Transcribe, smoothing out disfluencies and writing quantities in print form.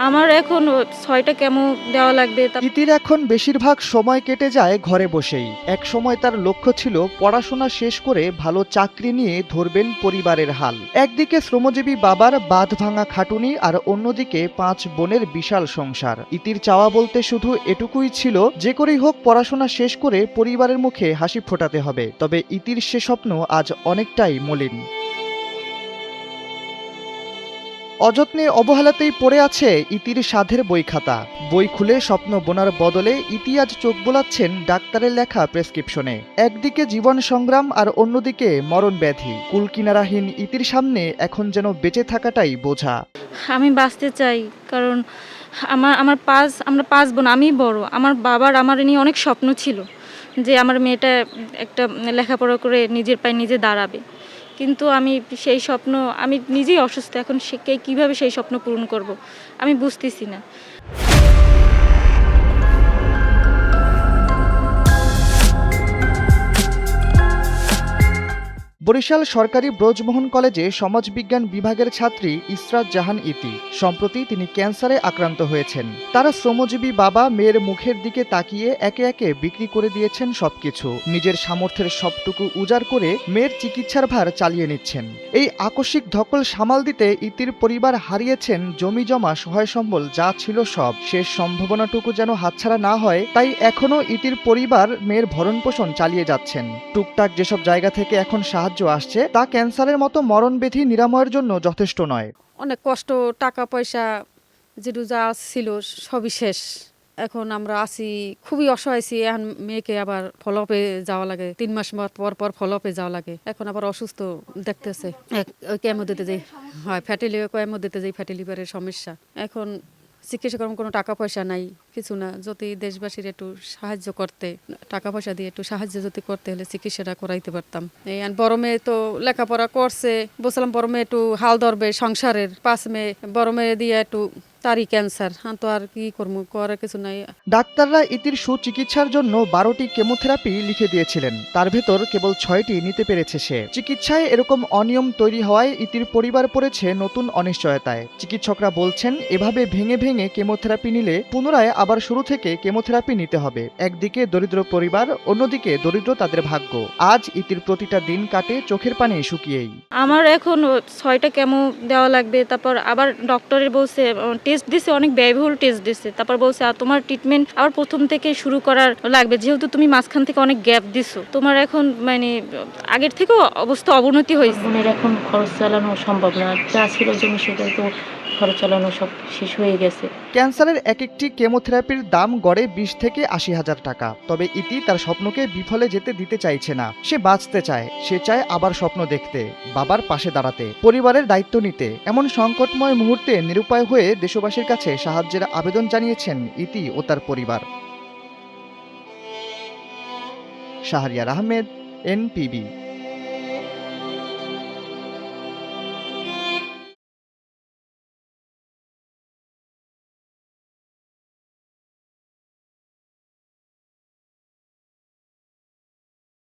আমার এখন ৬টা কেমো দেওয়া লাগবে। ইতির এখন বেশিরভাগ সময় কেটে যায় ঘরে বসেই। এক সময় তার লক্ষ্য ছিল পড়াশোনা শেষ করে ভালো চাকরি নিয়ে ধরবেন পরিবারের হাল। একদিকে শ্রমজীবী বাবার বাঁধ ভাঙা খাটুনি আর অন্যদিকে ৫ বোনের বিশাল সংসার। ইতির চাওয়া বলতে শুধু এটুকুই ছিল, যে করেই হোক পড়াশোনা শেষ করে পরিবারের মুখে হাসি ফোটাতে হবে। তবে ইতির সে স্বপ্ন আজ অনেকটাই মলিন। অযত্নে অবহেলাতেই পড়ে আছে ইতির সাধের বই খাতা। বই খুলে স্বপ্ন বোনার বদলে ইতি আজ চোখ বোলাচ্ছেন ডাক্তারের লেখা প্রেসক্রিপশনে। একদিকে জীবন সংগ্রাম আর অন্যদিকে মরণ ব্যাধি। কুলকিনারাহীন ইতির সামনে এখন যেন বেঁচে থাকাটাই বোঝা। আমি বাঁচতে চাই, কারণ আমরা ৫ বোন, আমিই বড়। আমার বাবার আমার নিয়ে অনেক স্বপ্ন ছিল যে আমার মেয়েটা একটা লেখাপড়া করে নিজের পায়ে নিজে দাঁড়াবে, কিন্তু আমি সেই স্বপ্ন, আমি নিজেই অসুস্থ, এখন কীভাবে সেই স্বপ্ন পূরণ করব আমি বুঝতেছি না। বরিশাল সরকারি ব্রজমোহন কলেজে সমাজবিজ্ঞান বিভাগের ছাত্রী ইসরাত জাহান ইতি। সম্প্রতি তিনি ক্যান্সারে আক্রান্ত হয়েছেন। তারা শ্রমজীবী বাবা মেয়ের মুখের দিকে তাকিয়ে একে একে বিক্রি করে দিয়েছেন সবকিছু। নিজের সামর্থ্যের সবটুকু উজাড় করে মেয়ের চিকিৎসার ভার চালিয়ে নিচ্ছেন। এই আকস্মিক ধকল সামাল দিতে ইতির পরিবার হারিয়েছেন জমি জমা সহায় সম্বল যা ছিল সব। শেষ সম্ভাবনাটুকু যেন হাতছাড়া না হয়, তাই এখনও ইতির পরিবার মেয়ের ভরণপোষণ চালিয়ে যাচ্ছেন। টুকটাক যেসব জায়গা থেকে এখন সাহায্য আসছে তা ক্যান্সারের মতো মরণব্যাধি নিরাময়ের জন্য যথেষ্ট নয়। অনেক কষ্ট, টাকা পয়সা যেটু যা ছিল সবই শেষ। এখন আমরা আছি খুবই অসহায় আছি। এখন মেয়েকে আবার ফলপে যাওয়া লাগে, 3 মাস পর পর ফলপে যাওয়া লাগে। এখন আবার অসুস্থ দেখতেছে, কেমো দিতে যাই, হয় ফ্যাটি লিভার, কেমো দিতে যাই, ফ্যাটি লিভারের সমস্যা। এখন চিকিৎসা করার কোনো টাকা পয়সা নাই, কিছু না। যদি দেশবাসীর একটু সাহায্য করতে, টাকা পয়সা দিয়ে একটু সাহায্য যদি করতে হলে চিকিৎসাটা করাইতে পারতাম। এই বড় মেয়ে তো লেখাপড়া করছে, বলছিলাম বড় মেয়ে একটু হাল ধরবে সংসারের। 5 মেয়ে, বড় মেয়ে দিয়ে একটু তারই ক্যান্সার, তো আর কি করবো, করার কিছু নাই। ডাক্তাররা ইতির সুচিকিৎসার জন্য 12টি কেমোথেরাপি লিখে দিয়েছিলেন, তার ভেতর কেবল 6টি নিতে পেরেছে সে। চিকিৎসায় এরকম অনিয়ম তৈরি হওয়ায় ইতির পরিবার পড়েছে নতুন অনিশ্চয়তায়। চিকিৎসকরা বলছেন এভাবে ভেঙে ভেঙে কেমোথেরাপি নিলে পুনরায় আবার শুরু থেকে কেমোথেরাপি নিতে হবে। একদিকে দরিদ্র পরিবার, অন্যদিকে দরিদ্র তাদের ভাগ্য। আজ ইতির প্রতিটা দিন কাটে চোখের পানি শুকিয়েই। আমার এখন ৬টা কেমো দেওয়া লাগবে, তারপর আবার ডক্টরের বলছে, টেস্ট দিছে, অনেক ব্যয়বহুল টেস্ট দিছে। তারপর বলছে তোমার ট্রিটমেন্ট আবার প্রথম থেকে শুরু করার লাগবে, যেহেতু তুমি মাঝখান থেকে অনেক গ্যাপ দিছো। তোমার এখন মানে আগের থেকেও অবস্থা অবনতি হয়েছে। বোনের এখন খরচ চালানো সম্ভব না, যা ছিল জমি সেটা তো খরচ চালানো সব শেষ হয়ে গেছে। ক্যান্সারের এক একটি কেমোথেরাপির দাম গড়ে 20 থেকে 80,000 টাকা। তবে ইতি তার স্বপ্নকে বিফলে যেতে দিতে চাইছে না। সে বাঁচতে চায়, সে চায় আবার স্বপ্ন দেখতে, বাবার পাশে দাঁড়াতে, পরিবারের দায়িত্ব নিতে। এমন সংকটময় মুহূর্তে নিরুপায় হয়ে দেশবাসীর কাছে সাহায্যের আবেদন জানিয়েছেন ইতি ও তার পরিবার। শাহরিয়ার আহমেদ, NPB।